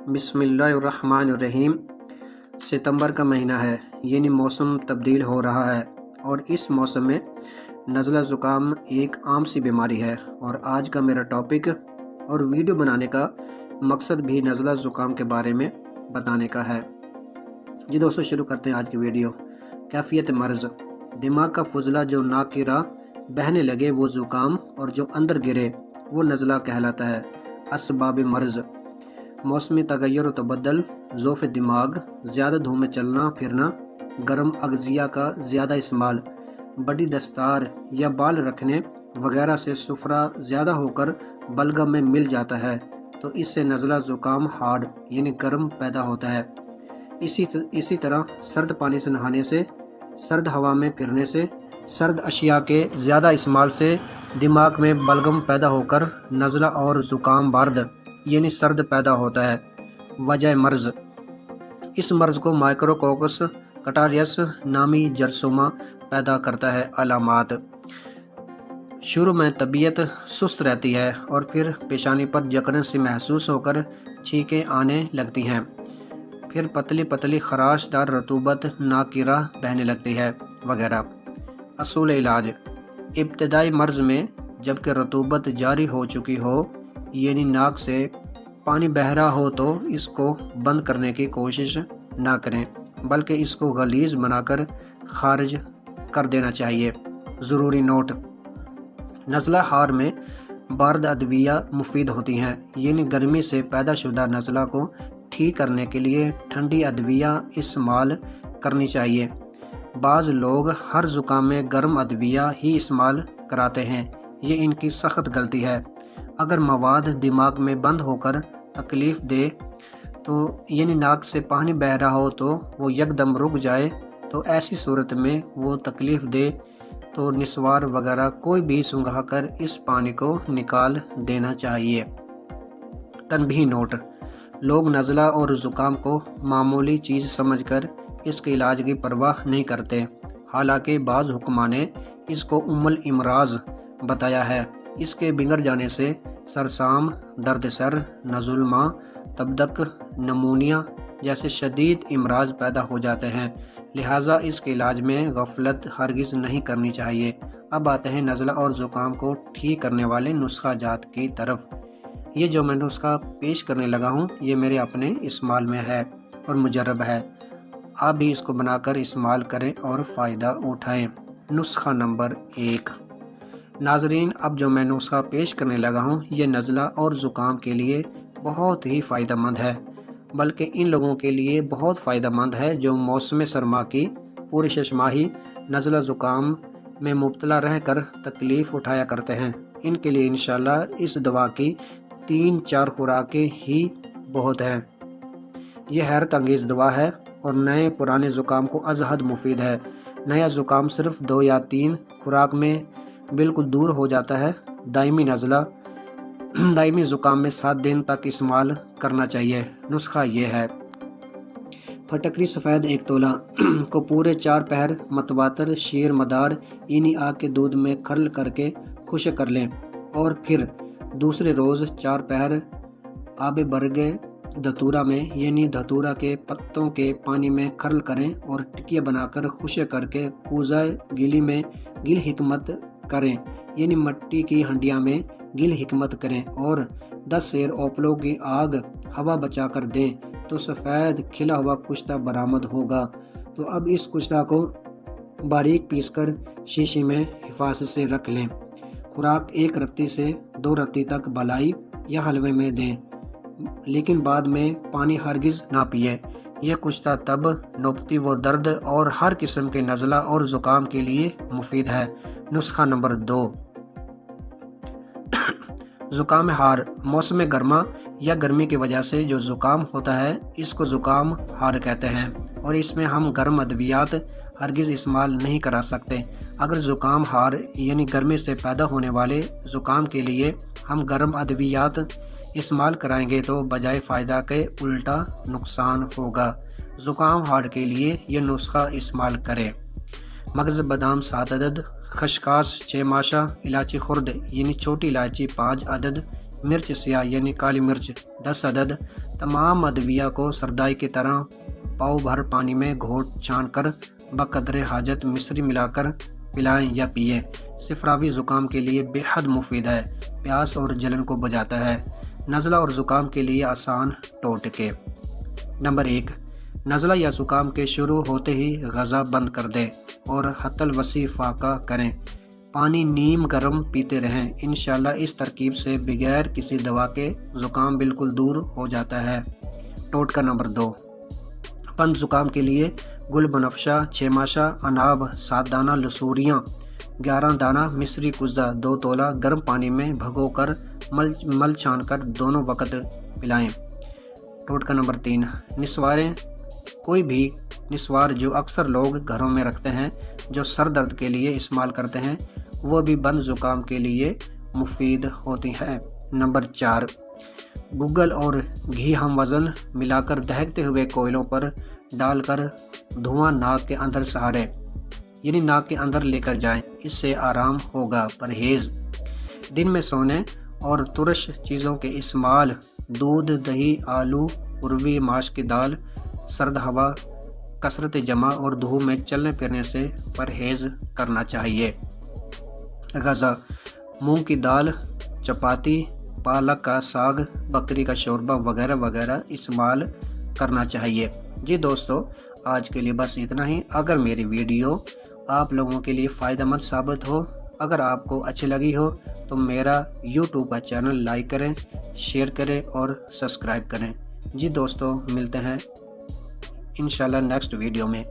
بسم اللہ الرحمن الرحیم۔ ستمبر کا مہینہ ہے، یعنی موسم تبدیل ہو رہا ہے، اور اس موسم میں نزلہ زکام ایک عام سی بیماری ہے۔ اور آج کا میرا ٹاپک اور ویڈیو بنانے کا مقصد بھی نزلہ زکام کے بارے میں بتانے کا ہے۔ جی دوستو، شروع کرتے ہیں آج کی ویڈیو۔ کیفیت مرض: دماغ کا فضلہ جو ناک کی راہ بہنے لگے وہ زکام، اور جو اندر گرے وہ نزلہ کہلاتا ہے۔ اسباب مرض: موسمی تغیر و تبدل، ضعف دماغ، زیادہ دھوپ میں چلنا پھرنا، گرم اغذیہ کا زیادہ استعمال، بڑی دستار یا بال رکھنے وغیرہ سے سفرہ زیادہ ہو کر بلغم میں مل جاتا ہے تو اس سے نزلہ زکام ہارڈ یعنی گرم پیدا ہوتا ہے۔ اسی طرح سرد پانی سے نہانے سے، سرد ہوا میں پھرنے سے، سرد اشیاء کے زیادہ استعمال سے دماغ میں بلغم پیدا ہو کر نزلہ اور زکام بارد یعنی سرد پیدا ہوتا ہے۔ وجہ مرض: اس مرض کو مائکروکوکس کٹاریس نامی جرثومہ پیدا کرتا ہے۔ علامات: شروع میں طبیعت سست رہتی ہے اور پھر پیشانی پر جکڑن سی محسوس ہو کر چھینکیں آنے لگتی ہیں، پھر پتلی پتلی خراش دار رطوبت ناک کی راہ بہنے لگتی ہے وغیرہ۔ اصول علاج: ابتدائی مرض میں جبکہ رطوبت جاری ہو چکی ہو یعنی ناک سے پانی بہہ رہا ہو تو اس کو بند کرنے کی کوشش نہ کریں بلکہ اس کو غلیظ بنا کر خارج کر دینا چاہیے۔ ضروری نوٹ: نزلہ ہار میں بارد ادویہ مفید ہوتی ہیں، یعنی گرمی سے پیدا شدہ نزلہ کو ٹھیک کرنے کے لیے ٹھنڈی ادویہ استعمال کرنی چاہیے۔ بعض لوگ ہر زکام میں گرم ادویہ ہی استعمال کراتے ہیں، یہ ان کی سخت غلطی ہے۔ اگر مواد دماغ میں بند ہو کر تکلیف دے تو یعنی ناک سے پانی بہہ رہا ہو تو وہ یکدم رک جائے تو ایسی صورت میں وہ تکلیف دے تو نسوار وغیرہ کوئی بھی سنگھا کر اس پانی کو نکال دینا چاہیے۔ تنبیہ نوٹ: لوگ نزلہ اور زکام کو معمولی چیز سمجھ کر اس کے علاج کی پرواہ نہیں کرتے، حالانکہ بعض حکماء نے اس کو ام الامراض بتایا ہے۔ اس کے بگڑ جانے سے سرسام، درد سر، نزول ماں، تبدک، نمونیا جیسے شدید امراض پیدا ہو جاتے ہیں، لہٰذا اس کے علاج میں غفلت ہرگز نہیں کرنی چاہیے۔ اب آتے ہیں نزلہ اور زکام کو ٹھیک کرنے والے نسخہ جات کی طرف۔ یہ جو میں نسخہ پیش کرنے لگا ہوں یہ میرے اپنے استعمال میں ہے اور مجرب ہے، آپ بھی اس کو بنا کر استعمال کریں اور فائدہ اٹھائیں۔ نسخہ نمبر 1۔ ناظرین، اب جو میں نسخہ پیش کرنے لگا ہوں یہ نزلہ اور زکام کے لیے بہت ہی فائدہ مند ہے، بلکہ ان لوگوں کے لیے بہت فائدہ مند ہے جو موسم سرما کی پوری 6 ماہی نزلہ زکام میں مبتلا رہ کر تکلیف اٹھایا کرتے ہیں۔ ان کے لیے انشاءاللہ اس دوا کی 3-4 خوراکیں ہی بہت ہیں۔ یہ حیرت انگیز دوا ہے اور نئے پرانے زکام کو از حد مفید ہے۔ نیا زکام صرف 2 یا 3 خوراک میں بالکل دور ہو جاتا ہے۔ دائمی زکام میں 7 دن تک استعمال کرنا چاہیے۔ نسخہ یہ ہے: پھٹکری سفید 1 تولہ کو پورے 4 پہر متواتر شیر مدار یعنی آگ کے دودھ میں کھرل کر کے خشک کر لیں، اور پھر دوسرے روز 4 پہر آب برگ دھتورا میں یعنی دھتورا کے پتوں کے پانی میں کھرل کریں اور ٹکیا بنا کر خشک کر کے کوزہ گلی میں گل حکمت کریں یعنی مٹی کی ہنڈیاں میں گل حکمت کریں، اور 10 سیر اوپلوں کی آگ ہوا بچا کر دیں تو سفید کھلا ہوا کشتہ برآمد ہوگا۔ تو اب اس کشتہ کو باریک پیس کر شیشی میں حفاظت سے رکھ لیں۔ خوراک 1 رتی سے 2 رتی تک بالائی یا حلوے میں دیں، لیکن بعد میں پانی ہرگز نہ پیے۔ یہ کشتہ تب، نوبتی و درد اور ہر قسم کے نزلہ اور زکام کے لیے مفید ہے۔ نسخہ نمبر 2۔ زکام ہار: موسم گرما یا گرمی کی وجہ سے جو زکام ہوتا ہے اس کو زکام ہار کہتے ہیں، اور اس میں ہم گرم ادویات ہرگز استعمال نہیں کرا سکتے۔ اگر زکام ہار یعنی گرمی سے پیدا ہونے والے زکام کے لیے ہم گرم ادویات استعمال کرائیں گے تو بجائے فائدہ کے الٹا نقصان ہوگا۔ زکام ہار کے لیے یہ نسخہ استعمال کریں: مغز بادام 7 عدد، خشخاش 6 ماشا، الائچی خرد یعنی چھوٹی الائچی 5 عدد مرچ سیاہ یعنی کالی مرچ 10 عدد۔ تمام ادویہ کو سردائی کی طرح پاؤ بھر پانی میں گھونٹ چھان کر بقدر حاجت مصری ملا کر پلائیں یا پیئیں۔ صفراوی زکام کے لیے بے حد مفید ہے، پیاس اور جلن کو بجھاتا ہے۔ نزلہ اور زکام کے لیے آسان ٹوٹکے۔ نمبر 1، نزلہ یا زکام کے شروع ہوتے ہی غذا بند کر دیں اور حتی الوسیع فاقہ کریں۔ پانی نیم گرم پیتے رہیں۔ انشاءاللہ اس ترکیب سے بغیر کسی دوا کے زکام بالکل دور ہو جاتا ہے۔ ٹوٹکا نمبر 2، بند زکام کے لیے گل بنفشہ، 6 ماشا، اناب، 7 دانہ لسوریاں، 11 دانہ مصری کزہ 2 تولہ گرم پانی میں بھگو کر مل چھان کر دونوں وقت پلائیں۔ ٹوٹکا نمبر 3، نسواریں۔ کوئی بھی نسوار جو اکثر لوگ گھروں میں رکھتے ہیں جو سر درد کے لیے استعمال کرتے ہیں وہ بھی بند زکام کے لیے مفید ہوتی ہے۔ نمبر 4، گگل اور گھی ہم وزن ملا کر دہکتے ہوئے کوئلوں پر ڈال کر دھواں ناک کے اندر سہاریں، یعنی ناک کے اندر لے کر جائیں، اس سے آرام ہوگا۔ پرہیز، دن میں سونے اور ترش چیزوں کے استعمال، دودھ، دہی، آلو، اروی ماش کی دال، سرد ہوا، کثرت جمع اور دھوپ میں چلنے پھرنے سے پرہیز کرنا چاہیے۔ غذا، مونگ کی دال، چپاتی، پالک کا ساگ، بکری کا شوربہ وغیرہ وغیرہ استعمال کرنا چاہیے۔ جی دوستو، آج کے لیے بس اتنا ہی۔ اگر میری ویڈیو آپ لوگوں کے لیے فائدہ مند ثابت ہو، اگر آپ کو اچھی لگی ہو تو میرا یوٹیوب کا چینل لائک کریں، شیئر کریں اور سبسکرائب کریں۔ جی دوستو، ملتے ہیں انشاءاللہ نیکسٹ ویڈیو میں۔